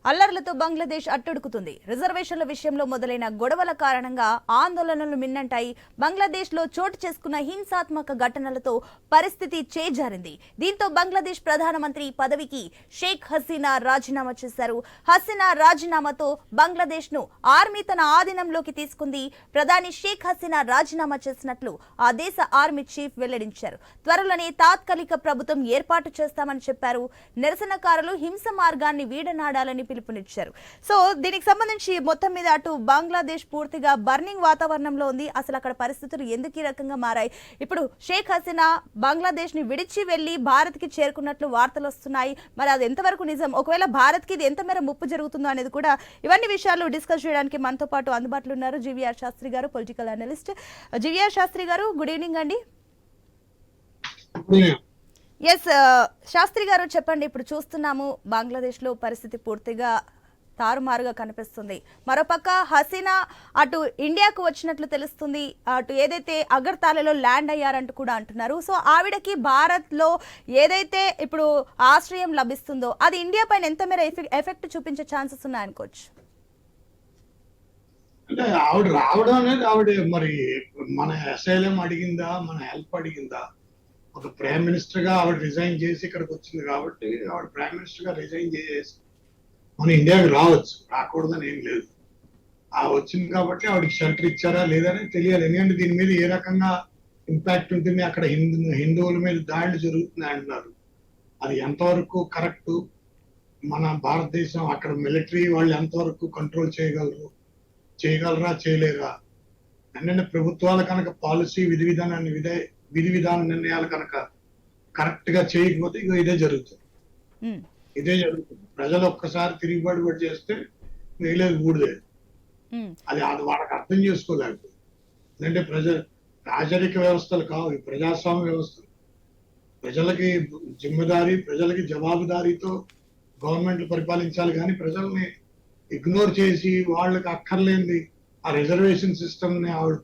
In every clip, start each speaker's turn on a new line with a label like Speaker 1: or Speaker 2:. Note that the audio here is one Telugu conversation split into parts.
Speaker 1: అల్లర్లతో బంగ్లాదేశ్ అట్టడుకుతుంది. రిజర్వేషన్ల విషయంలో మొదలైన గొడవల కారణంగా ఆందోళనలు మిన్నంటాయి. బంగ్లాదేశ్ లో చోటు చేసుకున్న హింసాత్మక ఘటనలతో పరిస్థితి చేజారింది. దీంతో బంగ్లాదేశ్ ప్రధానమంత్రి పదవికి షేక్ హసీనా రాజీనామా చేశారు. హసీనా రాజీనామాతో బంగ్లాదేశ్ ను ఆర్మీ తన ఆధీనంలోకి తీసుకుంది. ప్రధాని షేక్ హసీనా రాజీనామా చేసినట్లు ఆ దేశ ఆర్మీ చీఫ్ వెల్లడించారు. త్వరలోనే తాత్కాలిక ప్రభుత్వం ఏర్పాటు చేస్తామని చెప్పారు. నిరసనకారులు హింస మార్గాన్ని వీడనాడాలని పిలుపునిచ్చారు. సో దీనికి సంబంధించి మొత్తం మీద అటు బంగ్లాదేశ్ పూర్తిగా బర్నింగ్ వాతావరణంలో ఉంది. అసలు అక్కడ పరిస్థితులు ఎందుకు ఈ రకంగా మారాయి? ఇప్పుడు షేక్ హసీనా బంగ్లాదేశ్ ని విడిచి వెళ్లి భారత్ కి చేరుకున్నట్లు వార్తలు వస్తున్నాయి. మరి అది ఎంతవరకు నిజం? ఒకవేళ భారత్ కి ఇది ఎంత మేర ముప్పు జరుగుతుందో అనేది కూడా ఇవన్నీ విషయాలు డిస్కస్ చేయడానికి మనతో పాటు అందుబాటులో ఉన్నారు జీవీఆర్ శాస్త్రి గారు, పొలిటికల్ అనలిస్ట్. జీవీఆర్ శాస్త్రి గారు, గుడ్ ఈవినింగ్ అండి. ఎస్ శాస్త్రి గారు, చెప్పండి. ఇప్పుడు చూస్తున్నాము బంగ్లాదేశ్ లో పరిస్థితి పూర్తిగా తారుమారుగా కనిపిస్తుంది. మరోపక్క హసీనా అటు ఇండియాకు వచ్చినట్లు తెలుస్తుంది. అటు ఏదైతే అగర్తాలలో ల్యాండ్ అయ్యారంటూ కూడా అంటున్నారు. సో ఆవిడకి భారత్ లో ఏదైతే ఇప్పుడు ఆశ్రయం లభిస్తుందో అది ఇండియా పైన ఎంత మేర ఎఫెక్ట్ చూపించే ఛాన్సెస్ ఉన్నాయనుకోవచ్చు?
Speaker 2: అంటే ఆవిడ రావడం అనేది ఆవిడ మరి మన అసైలం అడిగిందా, మన హెల్ప్ అడిగిందా? ఒక ప్రైమ్ మినిస్టర్ గా ఆవిడ రిజైన్ చేసి ఇక్కడికి వచ్చింది కాబట్టి ఆవిడ ప్రైమ్ మినిస్టర్ గా రిజైన్ చేసి మన ఇండియాకి రావచ్చు, రాకూడదని ఏం లేదు. ఆ వచ్చింది కాబట్టి ఆవిడకి షెల్టర్ ఇచ్చారా లేదని తెలియాలి. ఎందుకంటే దీని మీద ఏ రకంగా ఇంపాక్ట్ ఉంటుంది, అక్కడ హిందువుల మీద దాడులు జరుగుతున్నాయి అంటున్నారు. అది ఎంతవరకు కరెక్ట్, మన భారతదేశం అక్కడ మిలిటరీ వాళ్ళు ఎంతవరకు కంట్రోల్ చేయగలరా చేయలేరా? ఎందుకంటే ప్రభుత్వాలు కనుక పాలసీ విధి విధాన నిర్ణయాలు కనుక కరెక్ట్ గా చేయకపోతే ఇదే జరుగుతుంది. ప్రజలు ఒక్కసారి తిరుగుబాటు చేస్తే మిగిలేదు ఊడిదే. అది వాళ్ళకి అర్థం చేసుకోలేకపోతే. ఎందుకంటే రాజరిక వ్యవస్థలు కావు, ప్రజాస్వామ్య వ్యవస్థలు. ప్రజలకి జిమ్మదారీ, ప్రజలకి జవాబుదారీతో గవర్నమెంట్లు పరిపాలించాలి. కానీ ప్రజల్ని ఇగ్నోర్ చేసి వాళ్ళకి అక్కర్లేనిది ఆ రిజర్వేషన్ సిస్టమ్ ని ఆవిడ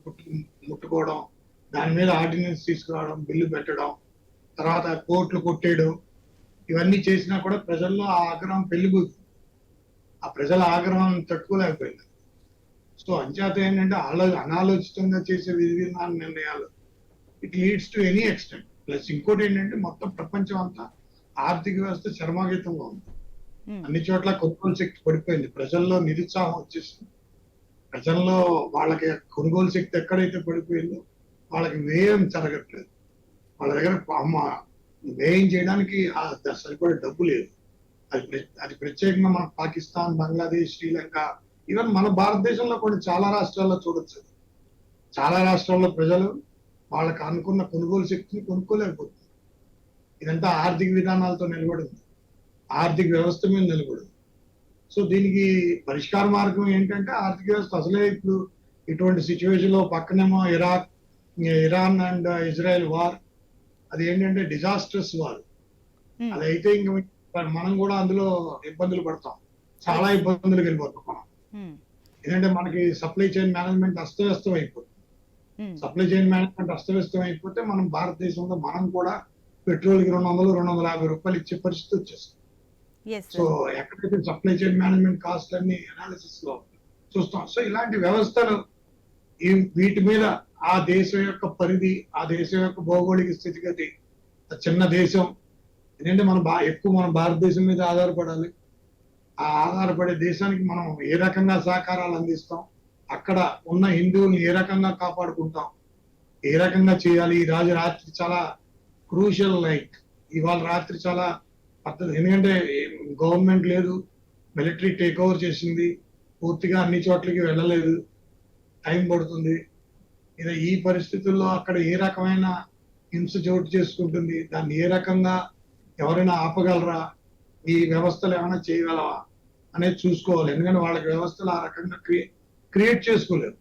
Speaker 2: ముట్టుకోవడం, దాని మీద ఆర్డినెన్స్ తీసుకురావడం, బిల్లు పెట్టడం, తర్వాత కోర్టులు కొట్టేయడం, ఇవన్నీ చేసినా కూడా ప్రజల్లో ఆ ఆగ్రహం పెళ్లిపోతుంది. ఆ ప్రజల ఆగ్రహం తట్టుకోలేకపోయింది. సో అంచేత ఏంటంటే అనాలోచితంగా చేసే విధి విధాన నిర్ణయాలు it leads to any extent. Plus ఇంకోటి ఏంటంటే మొత్తం ప్రపంచం అంతా ఆర్థిక వ్యవస్థ చర్మాగీతంగా ఉంది. అన్ని చోట్ల కొనుగోలు శక్తి పడిపోయింది, ప్రజల్లో నిరుత్సాహం వచ్చేసింది. ప్రజల్లో వాళ్ళకి కొనుగోలు శక్తి ఎక్కడైతే పడిపోయిందో వాళ్ళకి వ్యయం జరగట్లేదు. వాళ్ళ దగ్గర వ్యయం చేయడానికి సరిపడే డబ్బు లేదు. అది ప్రత్యేకంగా మన పాకిస్తాన్, బంగ్లాదేశ్, శ్రీలంక, ఈవెన్ మన భారతదేశంలో కూడా చాలా రాష్ట్రాల్లో చూడొచ్చు. చాలా రాష్ట్రాల్లో ప్రజలు వాళ్ళకి అనుకున్న కొనుగోలు శక్తిని కొనుక్కోలేకపోతుంది. ఇదంతా ఆర్థిక విధానాలతో నిలబడింది, ఆర్థిక వ్యవస్థ మీద నిలబడింది. సో దీనికి పరిష్కార మార్గం ఏంటంటే ఆర్థిక వ్యవస్థ. అసలే ఇప్పుడు ఇటువంటి సిచ్యువేషన్ లో పక్కనేమో ఇరాన్ అండ్ ఇజ్రాయెల్ వార్, అది ఏంటంటే డిజాస్టర్స్ వార్. అదైతే ఇంకా మనం కూడా అందులో ఇబ్బందులు పడతాం, చాలా ఇబ్బందులకు వెళ్ళిపోతాం మనం. ఎందుకంటే మనకి సప్లై చైన్ మేనేజ్మెంట్ అస్తవ్యస్తం అయిపోతుంది. సప్లై చైన్ మేనేజ్మెంట్ అస్తవ్యస్తం అయిపోతే మనం భారతదేశంలో మనం కూడా పెట్రోల్కి 200-250 రూపాయలు ఇచ్చే పరిస్థితి వచ్చేస్తుంది. సో ఎక్కడైతే సప్లై చైన్ మేనేజ్మెంట్ కాస్ట్ అన్ని అనాలిసిస్ లో చూస్తాం. సో ఇలాంటి వ్యవస్థలు వీటి మీద ఆ దేశం యొక్క పరిధి, ఆ దేశం యొక్క భౌగోళిక స్థితిగతి, చిన్న దేశం ఎందుకంటే మన భారతదేశం మీద ఆధారపడాలి. ఆ ఆధారపడే దేశానికి మనం ఏ రకంగా సహకారాలు అందిస్తాం, అక్కడ ఉన్న హిందువుల్ని ఏ రకంగా కాపాడుకుంటాం, ఏ రకంగా చేయాలి. ఈ రాత్రి చాలా క్రూషియల్, ఇవాళ రాత్రి చాలా పద్ధతి. ఎందుకంటే గవర్నమెంట్ లేదు, మిలిటరీ టేక్ ఓవర్ చేసింది, పూర్తిగా అన్ని చోట్లకి వెళ్ళలేదు, టైం పడుతుంది. ఈ పరిస్థితుల్లో అక్కడ ఏ రకమైన హింస చోటు చేసుకుంటుంది, దాన్ని ఏ రకంగా ఎవరైనా ఆపగలరా, ఈ వ్యవస్థలు ఏమైనా చేయగలవా అనేది చూసుకోవాలి. ఎందుకంటే వాళ్ళకి వ్యవస్థలు ఆ రకంగా క్రియేట్ చేసుకోలేరు.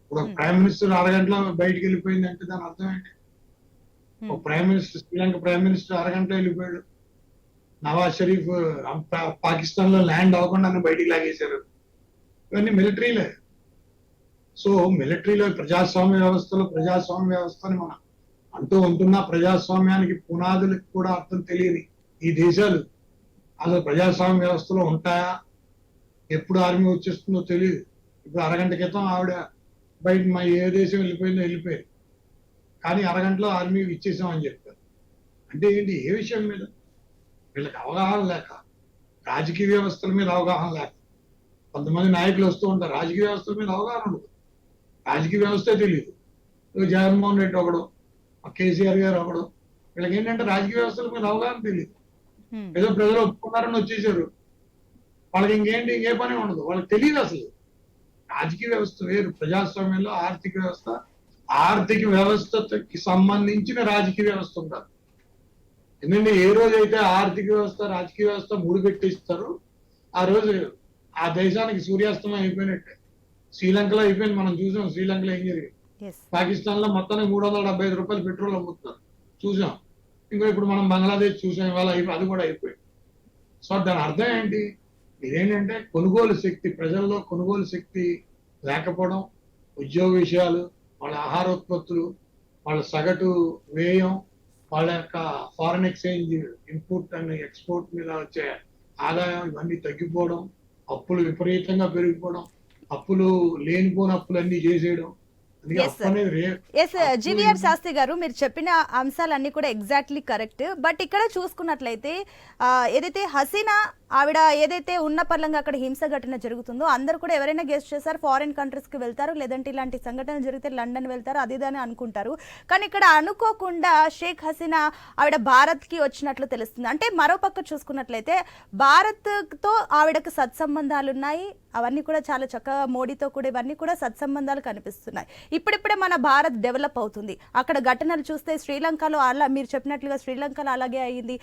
Speaker 2: ఇప్పుడు ప్రైమ్ మినిస్టర్ అరగంటలో బయటికి వెళ్ళిపోయింది అంటే దాని అర్థం ఏంటి? ఒక prime minister, Sri Lanka prime minister అరగంటలో వెళ్ళిపోయాడు. నవాజ్ షరీఫ్ పాకిస్తాన్ లో ల్యాండ్ అవ్వకుండా బయటికి లాగేశారు. ఇవన్నీ మిలిటరీలే. సో మిలిటరీలో ప్రజాస్వామ్య వ్యవస్థని మనం ఉంటున్న ప్రజాస్వామ్యానికి పునాదులకు కూడా అర్థం తెలియని ఈ దేశాలు అసలు ప్రజాస్వామ్య వ్యవస్థలో ఉంటాయా, ఎప్పుడు ఆర్మీ వచ్చేస్తుందో తెలియదు. ఇప్పుడు అరగంట క్రితం ఆవిడ బయట మా ఏ దేశం వెళ్ళిపోయిందో వెళ్ళిపోయారు, కానీ అరగంటలో ఆర్మీ ఇచ్చేసామని చెప్పారు. అంటే ఏంటి, ఏ విషయం మీద? వీళ్ళకి అవగాహన లేక, రాజకీయ వ్యవస్థల మీద అవగాహన లేక. కొంతమంది నాయకులు వస్తూ ఉంటారు, రాజకీయ వ్యవస్థల మీద అవగాహన ఉండదు, రాజకీయ వ్యవస్థే తెలియదు. జగన్మోహన్ రెడ్డి ఒకడు, కేసీఆర్ గారు ఒకడు, వీళ్ళకి ఏంటంటే రాజకీయ వ్యవస్థల మీద అవగాహన తెలియదు. ఏదో ప్రజలు ఒప్పుకున్నారని వచ్చేసారు, వాళ్ళకి ఇంకేంటి, ఇంకే పని ఉండదు, వాళ్ళకి తెలియదు అసలు. రాజకీయ వ్యవస్థ వేరు, ప్రజాస్వామ్యంలో ఆర్థిక వ్యవస్థ, ఆర్థిక వ్యవస్థకి సంబంధించిన రాజకీయ వ్యవస్థ ఉంటారు. ఎందుకంటే ఏ రోజైతే ఆర్థిక వ్యవస్థ రాజకీయ వ్యవస్థ ముడిపెట్టిస్తారో ఆ రోజు ఆ దేశానికి సూర్యాస్తమయం అయిపోయినట్టే. శ్రీలంకలో అయిపోయింది, మనం చూసాం శ్రీలంకలో ఏం జరిగింది. పాకిస్తాన్ లో మొత్తానికి 375 రూపాయలు పెట్రోల్ అమ్ముతున్నారు, చూసాం. ఇంకా ఇప్పుడు మనం బంగ్లాదేశ్ చూసాం, ఇవాళ అది కూడా అయిపోయింది. సో దాని అర్థం ఏంటి, ఇదేంటంటే కొనుగోలు శక్తి, ప్రజల్లో కొనుగోలు శక్తి లేకపోవడం, ఉద్యోగ విషయాలు, వాళ్ళ ఆహారోత్పత్తులు, వాళ్ళ సగటు వ్యయం, వాళ్ళ యొక్క foreign exchange import and export మీద వచ్చే ఆదాయం ఇవన్నీ తగ్గిపోవడం, అప్పులు విపరీతంగా పెరిగిపోవడం, అప్పులు లేనిపోని అప్పులు అన్ని చేసేయడం.
Speaker 1: జీవీఆర్ శాస్త్రి గారు, మీరు చెప్పిన అంశాలన్నీ కూడా ఎగ్జాక్ట్లీ కరెక్ట్. బట్ ఇక్కడ చూసుకున్నట్లయితే ఏదైతే హసీనా ఆవిడ ఏదైతే ఉన్న పర్లంగా అక్కడ హింస ఘటన జరుగుతుందో అందరూ కూడా ఎవరైనా గెస్ట్ చేశారు, ఫారిన్ కంట్రీస్ కి వెళ్తారు, లేదంటే ఇలాంటి సంఘటనలు జరిగితే లండన్ వెళ్తారు, అది ఇదని అనుకుంటారు. కానీ ఇక్కడ అనుకోకుండా షేక్ హసీనా ఆవిడ భారత్ కి వచ్చినట్లు తెలుస్తుంది. అంటే మరోపక్క చూసుకున్నట్లయితే భారత్ తో ఆవిడకు సత్సంబంధాలు ఉన్నాయి, అవన్నీ కూడా చాలా చక్కగా మోడీతో కూడా ఇవన్నీ కూడా సత్సంబంధాలు కనిపిస్తున్నాయి. ఇప్పుడిప్పుడే మన భారత్ డెవలప్ అవుతుంది. అక్కడ ఘటనలు చూస్తే శ్రీలంకలో అలా మీరు చెప్పినట్లుగా శ్రీలంకలో అలాగే అయింది,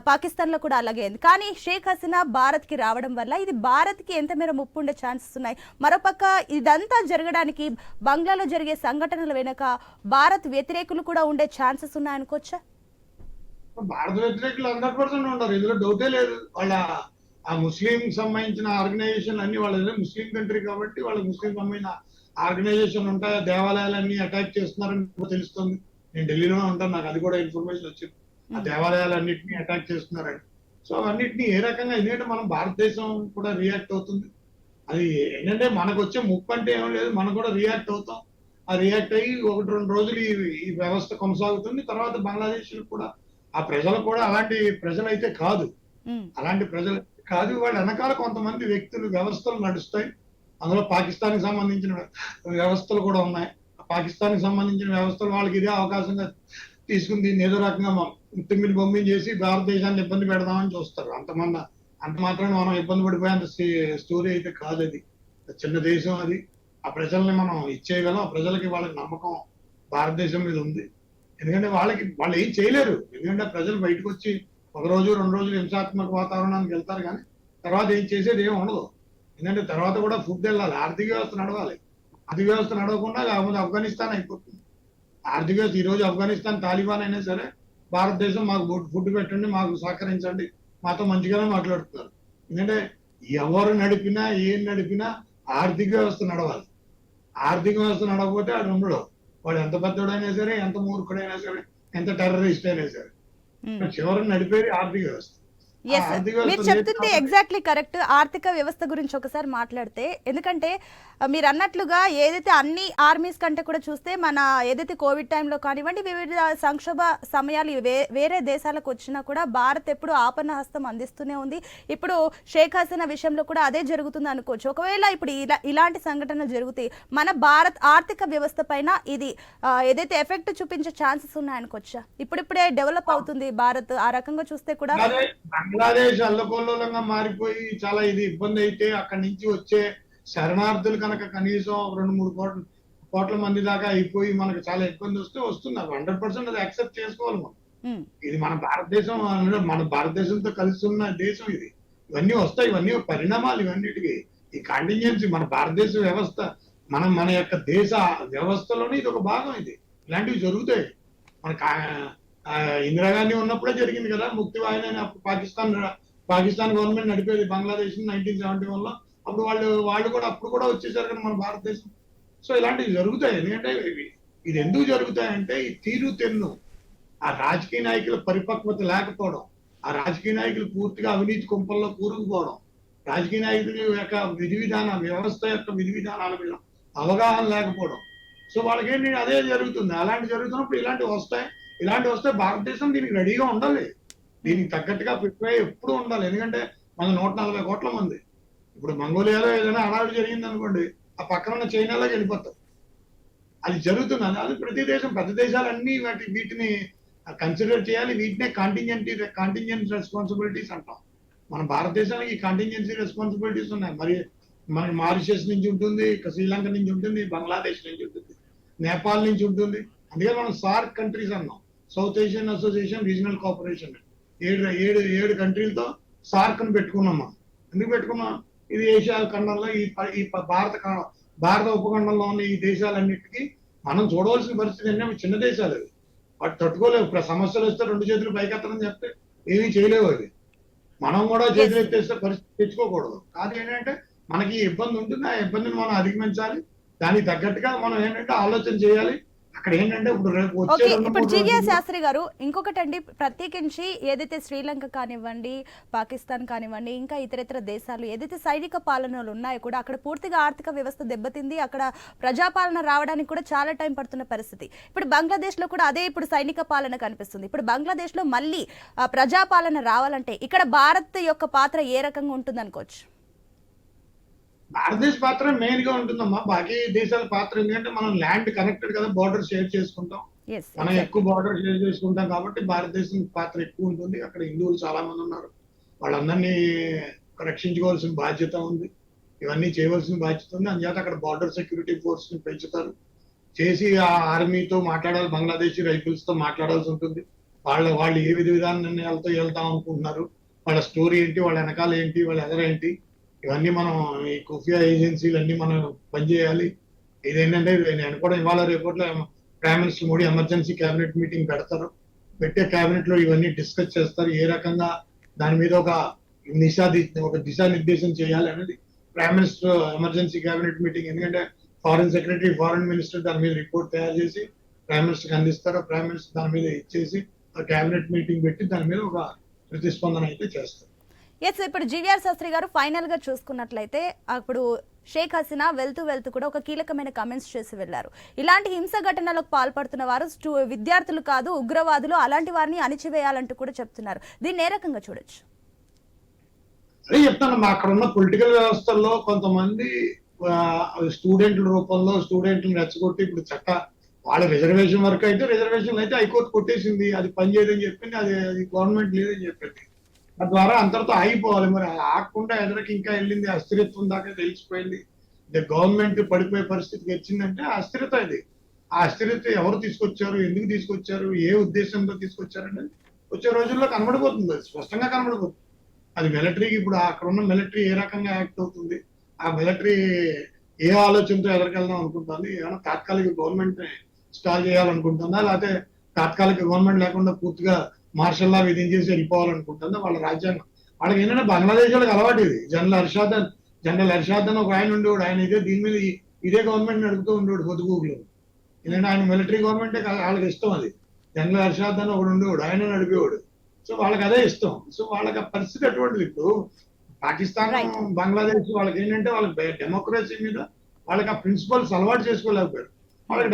Speaker 1: పాకిస్తాన్ లో కూడా అలాగే అయింది. కానీ షేక్ హసీనా భారత్ కి రావడం వల్ల ఇది భారత్ కి ఎంత మేర ముప్పు ఉండే ఛాన్సెస్ ఉన్నాయి. మరోపక్క ఇదంతా జరగడానికి బంగ్లాలో జరిగే సంఘటనల వెనుక భారత్ వ్యతిరేకులు కూడా ఉండే ఛాన్సెస్ ఉన్నాయనుకోవచ్చా?
Speaker 2: భారత వ్యతిరేకులు 100% ఉంటారు, ఇందులో డౌటే లేదు. వాళ్ళ ఆ ముస్లిం సంబంధించిన ఆర్గనైజేషన్ అన్ని, వాళ్ళ ముస్లిం కంట్రీ కాబట్టి వాళ్ళకి ముస్లిం సంబంధించిన ఆర్గనైజేషన్ ఉంటాయి. దేవాలయాలన్నీ అటాక్ చేస్తున్నారని తెలుస్తుంది. నేను ఢిల్లీలోనే ఉంటాను, నాకు అది కూడా ఇన్ఫర్మేషన్ వచ్చింది, ఆ దేవాలయాలన్నింటినీ అటాక్ చేస్తున్నారని. సో అవన్నిటిని ఏ రకంగా, ఎందుకంటే మనం భారతదేశం కూడా రియాక్ట్ అవుతుంది. అది ఏంటంటే మనకు వచ్చే ముప్పు అంటే ఏం లేదు, మనం కూడా రియాక్ట్ అవుతాం. ఆ రియాక్ట్ అయ్యి 1-2 రోజులు ఈ వ్యవస్థ కొనసాగుతుంది. తర్వాత బంగ్లాదేశ్ కూడా, ఆ ప్రజలు కూడా అలాంటి ప్రజలు అయితే కాదు, అలాంటి ప్రజలు కాదు. వాళ్ళ వెనకాల కొంతమంది వ్యక్తులు, వ్యవస్థలు నడుస్తాయి. అందులో పాకిస్తాన్ కి సంబంధించిన వ్యవస్థలు కూడా ఉన్నాయి. పాకిస్తాన్ కి సంబంధించిన వ్యవస్థలు వాళ్ళకి ఇదే అవకాశంగా తీసుకుని దీన్ని ఏదో రకంగా తిమ్మిని బొమ్మిని చేసి భారతదేశాన్ని ఇబ్బంది పెడదామని చూస్తారు. అంత మాత్రాన్ని మనం ఇబ్బంది పడిపోయేంత స్టోరీ అయితే కాదు. అది చిన్న దేశం, అది ఆ ప్రజల్ని మనం ఇచ్చేయగలం. ఆ ప్రజలకి వాళ్ళకి నమ్మకం భారతదేశం మీద ఉంది. ఎందుకంటే వాళ్ళు ఏం చేయలేరు. ఎందుకంటే ప్రజలు బయటకు వచ్చి 1 రోజు 2 రోజులు హింసాత్మక వాతావరణానికి వెళ్తారు, కానీ తర్వాత ఏం చేసేది ఏం ఉండదు. ఎందుకంటే తర్వాత కూడా ఫుడ్ వెళ్ళాలి, ఆర్థిక వ్యవస్థ నడవాలి. ఆర్థిక వ్యవస్థ నడవకుండా కాకపోతే ఆఫ్ఘనిస్తాన్ అయిపోతుంది. ఆర్థిక వ్యవస్థ ఈ రోజు ఆఫ్ఘనిస్తాన్ తాలిబాన్ అయినా సరే భారతదేశం మాకు ఫుడ్ పెట్టండి, మాకు సహకరించండి, మాతో మంచిగానే మాట్లాడుతున్నారు. ఎందుకంటే ఎవరు నడిపినా ఏం నడిపినా ఆర్థిక వ్యవస్థ నడవాలి. ఆర్థిక వ్యవస్థ నడవకపోతే వాడు ఉండడు. వాడు ఎంత పెద్దోడైనా సరే, ఎంత మూర్ఖుడైనా సరే, ఎంత టెర్రరిస్ట్ అయినా సరే, చివరికి నడిపేది ఆర్థిక వ్యవస్థ.
Speaker 1: మీరు చెప్తుంది ఎగ్జాక్ట్లీ కరెక్ట్. ఆర్థిక వ్యవస్థ గురించి ఒకసారి మాట్లాడితే, ఎందుకంటే మీరు అన్నట్లుగా ఏదైతే అన్ని ఆర్మీస్ కంటే కూడా చూస్తే మన ఏదైతే కోవిడ్ టైంలో కానివ్వండి, వివిధ సంక్షోభ సమయాలు వేరే దేశాలకు వచ్చినా కూడా భారత్ ఎప్పుడు ఆపన్న హస్తం అందిస్తూనే ఉంది. ఇప్పుడు షేక్ హసీనా విషయంలో కూడా అదే జరుగుతుంది అనుకోవచ్చు. ఒకవేళ ఇప్పుడు ఇలాంటి సంఘటనలు జరిగితే మన భారత్ ఆర్థిక వ్యవస్థ పైన ఇది ఏదైతే ఎఫెక్ట్ చూపించే ఛాన్సెస్ ఉన్నాయనుకోవచ్చా? ఇప్పుడిప్పుడే డెవలప్ అవుతుంది భారత్, ఆ రకంగా చూస్తే కూడా.
Speaker 2: బంగ్లాదేశ్ అల్లకొల్లోలంగా మారిపోయి చాలా ఇది ఇబ్బంది అయితే అక్కడి నుంచి వచ్చే శరణార్థులు కనుక కనీసం 2-3 కోట్ల మంది దాకా అయిపోయి మనకు చాలా ఇబ్బంది వస్తున్నారు. 100% అది యాక్సెప్ట్ చేసుకోవాలి మనం. ఇది మన భారతదేశంతో కలిసి ఉన్న దేశం ఇది. ఇవన్నీ వస్తాయి, ఇవన్నీ పరిణామాలు, ఇవన్నిటికి ఈ కాంటింజెన్సీ మన భారతదేశ వ్యవస్థ, మన యొక్క దేశ వ్యవస్థలోనే ఇది ఒక భాగం. ఇది ఇలాంటివి జరుగుతాయి. మన ఇందిరాగాంధీ ఉన్నప్పుడే జరిగింది కదా ముక్తి వాహిని. పాకిస్తాన్ గవర్నమెంట్ నడిపేది బంగ్లాదేశ్ 1971లో. అప్పుడు వాళ్ళు కూడా అప్పుడు కూడా వచ్చేసారు కదా మన భారతదేశం. సో ఇలాంటివి జరుగుతాయి. ఎందుకంటే ఇది ఎందుకు జరుగుతాయంటే ఈ తీరు తెన్ను, ఆ రాజకీయ నాయకుల పరిపక్వత లేకపోవడం, ఆ రాజకీయ నాయకులు పూర్తిగా అవినీతి కుంపల్లో కూరుకుపోవడం, రాజకీయ నాయకుల యొక్క విధి విధాన వ్యవస్థ యొక్క విధి విధానాల మీద అవగాహన లేకపోవడం. సో వాళ్ళకి ఏంటి అదే జరుగుతుంది. అలాంటి జరుగుతున్నప్పుడు ఇలాంటివి వస్తాయి. ఇలాంటివి వస్తే భారతదేశం దీనికి రెడీగా ఉండాలి. దీనికి తగ్గట్టుగా ప్రిపేర్ అయ్యి ఎప్పుడు ఉండాలి. ఎందుకంటే మన 140 కోట్ల మంది. ఇప్పుడు మంగోలియాలో ఏదైనా హడావిడి జరిగింది అనుకోండి, ఆ పక్కన ఉన్న చైనాలోకి వెళ్ళిపోతారు. అది జరుగుతుంది. అది ప్రతి దేశం, పెద్ద దేశాలన్నీ వీటిని కన్సిడర్ చేయాలి. వీటినే కాంటింజెంట్ రెస్పాన్సిబిలిటీస్ అంటాం. మన భారతదేశానికి కాంటింజెన్సీ రెస్పాన్సిబిలిటీస్ ఉన్నాయి. మరి మన మారిషస్ నుంచి ఉంటుంది, శ్రీలంక నుంచి ఉంటుంది, బంగ్లాదేశ్ నుంచి ఉంటుంది, నేపాల్ నుంచి ఉంటుంది. అందుకే మనం సార్క్ కంట్రీస్ అన్నాం, south Asian association regional cooperation. ఏడు కంట్రీలతో సార్క్ ని పెట్టుకున్నాం మనం. ఎందుకు పెట్టుకున్నాం? ఇది ఏషియా ఖండంలో ఈ భారత ఉపఖండంలో ఉన్న ఈ దేశాలన్నిటికీ మనం చూడవలసిన పరిస్థితి అంటే చిన్న దేశాలు అవి. వాటి తట్టుకోలేవు. ఇప్పుడు సమస్యలు వస్తే 2 చేతులు పైకెత్తని చెప్తే ఏమీ చేయలేవు అవి. మనం కూడా చేతులు ఎత్తేస్తే పరిస్థితి తెచ్చుకోకూడదు. కాదు ఏంటంటే మనకి ఇబ్బంది ఉంటుంది. ఆ ఇబ్బందిని మనం అధిగమించాలి. దానికి తగ్గట్టుగా మనం ఏంటంటే ఆలోచన చేయాలి. అక్కడ ఏంటంటే ఇప్పుడు రేపు వచ్చే
Speaker 1: ఇప్పుడు జీవీఆర్ శాస్త్రి గారు ఇంకొకటండి, ప్రత్యేకించి ఏదైతే శ్రీలంక కానివ్వండి, పాకిస్తాన్ కానివ్వండి, ఇంకా ఇతర దేశాలు ఏదైతే సైనిక పాలనలు ఉన్నాయో కూడా అక్కడ పూర్తిగా ఆర్థిక వ్యవస్థ దెబ్బతింది. అక్కడ ప్రజాపాలన రావడానికి కూడా చాలా టైం పడుతున్న పరిస్థితి. ఇప్పుడు బంగ్లాదేశ్ లో కూడా అదే ఇప్పుడు సైనిక పాలన కనిపిస్తుంది. ఇప్పుడు బంగ్లాదేశ్ లో మళ్ళీ ప్రజాపాలన రావాలంటే ఇక్కడ భారత్ యొక్క పాత్ర ఏ రకంగా ఉంటుంది అనుకోవచ్చు?
Speaker 2: భారతదేశ పాత్ర మెయిన్ గా ఉంటుందమ్మా. బాకీ దేశాల పాత్ర ఎందుకంటే మనం ల్యాండ్ కనెక్టెడ్ కదా, బార్డర్ షేర్ చేసుకుంటాం. మనం ఎక్కువ బార్డర్ షేర్ చేసుకుంటాం కాబట్టి భారతదేశం పాత్ర ఎక్కువ ఉంటుంది. అక్కడ హిందువులు చాలా మంది ఉన్నారు. వాళ్ళందరినీ రక్షించుకోవాల్సిన బాధ్యత ఉంది. ఇవన్నీ చేయవలసిన బాధ్యత ఉంది. అందుచేత అక్కడ బార్డర్ సెక్యూరిటీ ఫోర్స్ ని పెంచుతారు. చేసి ఆ ఆర్మీతో మాట్లాడాలి, బంగ్లాదేశీ రైఫిల్స్ తో మాట్లాడాల్సి ఉంటుంది. వాళ్ళు ఏ విధి విధాన నిర్ణయాలతో వెళ్తాం అనుకుంటున్నారు, వాళ్ళ స్టోరీ ఏంటి, వాళ్ళ వెనకాల ఏంటి, వాళ్ళ ఎదరేంటి, ఇవన్నీ మనం ఈ ఖుఫియా ఏజెన్సీలు అన్ని మనం పనిచేయాలి. ఇదేంటంటే నేను కూడా ఇవాళ రేపట్లో prime minister Modi emergency cabinet meeting పెడతారు. పెట్టే కేబినెట్ లో ఇవన్నీ డిస్కస్ చేస్తారు. ఏ రకంగా దాని మీద ఒక దిశానిర్దేశం చేయాలి అనేది prime minister emergency cabinet meeting. ఎందుకంటే ఫారెన్ సెక్రటరీ, ఫారెన్ మినిస్టర్ దాని మీద రిపోర్ట్ తయారు చేసి ప్రైమ్ మినిస్టర్కి అందిస్తారు. ప్రైమ్ మినిస్టర్ దాని మీద ఇచ్చేసి ఆ కేబినెట్ మీటింగ్ పెట్టి దాని మీద ఒక ప్రతిస్పందన అయితే చేస్తారు.
Speaker 1: ఎస్, ఇప్పుడు జీవీఆర్ శాస్త్రి గారు ఫైనల్ గా చూసుకున్నట్లయితే అప్పుడు షేక్ హసీనా వెళ్తూ కూడా ఒక కీలకమైన కామెంట్స్ చేసి వెళ్లారు. ఇలాంటి హింస ఘటనలకు పాల్పడుతున్న వారు విద్యార్థులు కాదు, ఉగ్రవాదులు, అలాంటి వారిని అణిచివేయాలంటూ కూడా చెప్తున్నారు. దీన్ని ఏ రకంగా చూడొచ్చు?
Speaker 2: అదే చెప్తానమ్మా, అక్కడ ఉన్న పొలిటికల్ వ్యవస్థల్లో కొంతమంది స్టూడెంట్ల రూపంలో స్టూడెంట్లను రెచ్చగొట్టి ఇప్పుడు వాళ్ళ రిజర్వేషన్ వరకు అయితే రిజర్వేషన్ అయితే హైకోర్టు కొట్టేసింది, అది పనిచేయదని చెప్పింది, అది గవర్నమెంట్ లేదని చెప్పింది. తద్వారా అంతటితో ఆగిపోవాలి. మరి ఆగకుండా ఎదరికి ఇంకా వెళ్ళింది, అస్థిరత్వం దాకా తెలిసిపోయింది. గవర్నమెంట్ పడిపోయే పరిస్థితికి వచ్చిందంటే అస్థిరత ఇది. ఆ అస్థిరత ఎవరు తీసుకొచ్చారు, ఎందుకు తీసుకొచ్చారు, ఏ ఉద్దేశంతో తీసుకొచ్చారనేది వచ్చే రోజుల్లో కనబడిపోతుంది. అది స్పష్టంగా కనబడిపోతుంది. అది మిలిటరీకి ఇప్పుడు అక్కడ ఉన్న మిలిటరీ ఏ రకంగా యాక్ట్ అవుతుంది, ఆ మిలిటరీ ఏ ఆలోచనతో ఎదరికెళ్దాం అనుకుంటుంది, ఏమైనా తాత్కాలిక గవర్నమెంట్ ఇన్స్టాల్ చేయాలనుకుంటుందా, లేకపోతే తాత్కాలిక గవర్నమెంట్ లేకుండా పూర్తిగా మార్షల్ లా విధించేసి వెళ్ళిపోవాలనుకుంటుందా వాళ్ళ రాజ్యాంగం. వాళ్ళకి ఏంటంటే బంగ్లాదేశ్ వాళ్ళకి అలవాటు ఇది. జనరల్ అర్షాద్ అని ఒక ఆయన ఉండేవాడు. ఆయన దీని మీద ఇదే గవర్నమెంట్ నడుపుతూ ఉండేవాడు పొద్దుగూకులో. ఎందుకంటే ఆయన మిలిటరీ గవర్నమెంటే వాళ్ళకి ఇష్టం. అది జనరల్ అర్షాద్ అని ఒకడు ఉండేవాడు, ఆయన నడిపేవాడు. సో వాళ్ళకి అదే ఇష్టం. సో వాళ్ళకి ఆ పరిస్థితి అటువంటిది. ఇప్పుడు పాకిస్తాన్, బంగ్లాదేశ్ వాళ్ళకి ఏంటంటే వాళ్ళకి డెమోక్రసీ మీద వాళ్ళకి ఆ ప్రిన్సిపల్స్ అలవాటు చేసుకోలేకపోయారు. వాళ్ళకి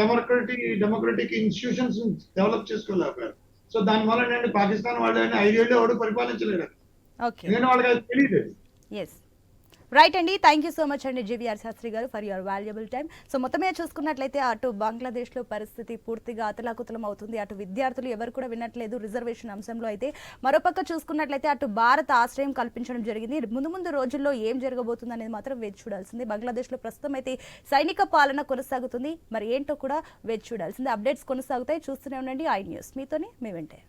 Speaker 2: డెమోక్రటిక్ ఇన్స్టిట్యూషన్స్ డెవలప్ చేసుకోలేకపోయారు. సో దానివల్ల ఏంటంటే పాకిస్తాన్ వాళ్ళు 5 ఏళ్ళు ఎవరు పరిపాలించలేరు. ఎందుకంటే వాళ్ళకి అది తెలియదు.
Speaker 1: రైట్ అండి, థ్యాంక్ యూ సో మచ్ అండి జీవీఆర్ శాస్త్రి గారు for your valuable time. So మొత్తమే చూసుకున్నట్లయితే అటు బంగ్లాదేశ్లో పరిస్థితి పూర్తిగా అతలాకుతలం అవుతుంది. అటు విద్యార్థులు ఎవరు కూడా వినట్లేదు రిజర్వేషన్ అంశంలో. అయితే మరోపక్క చూసుకున్నట్లయితే అటు భారత్ ఆశ్రయం కల్పించడం జరిగింది. ముందు రోజుల్లో ఏం జరగబోతుంది అనేది మాత్రం వేచి చూడాల్సింది. బంగ్లాదేశ్లో ప్రస్తుతం అయితే సైనిక పాలన కొనసాగుతుంది. మరి ఏంటో కూడా వేచి చూడాల్సింది. అప్డేట్స్ కొనసాగుతాయి. చూస్తూనే ఉండండి ఐ న్యూస్. మీతోనే మీ వెంటే.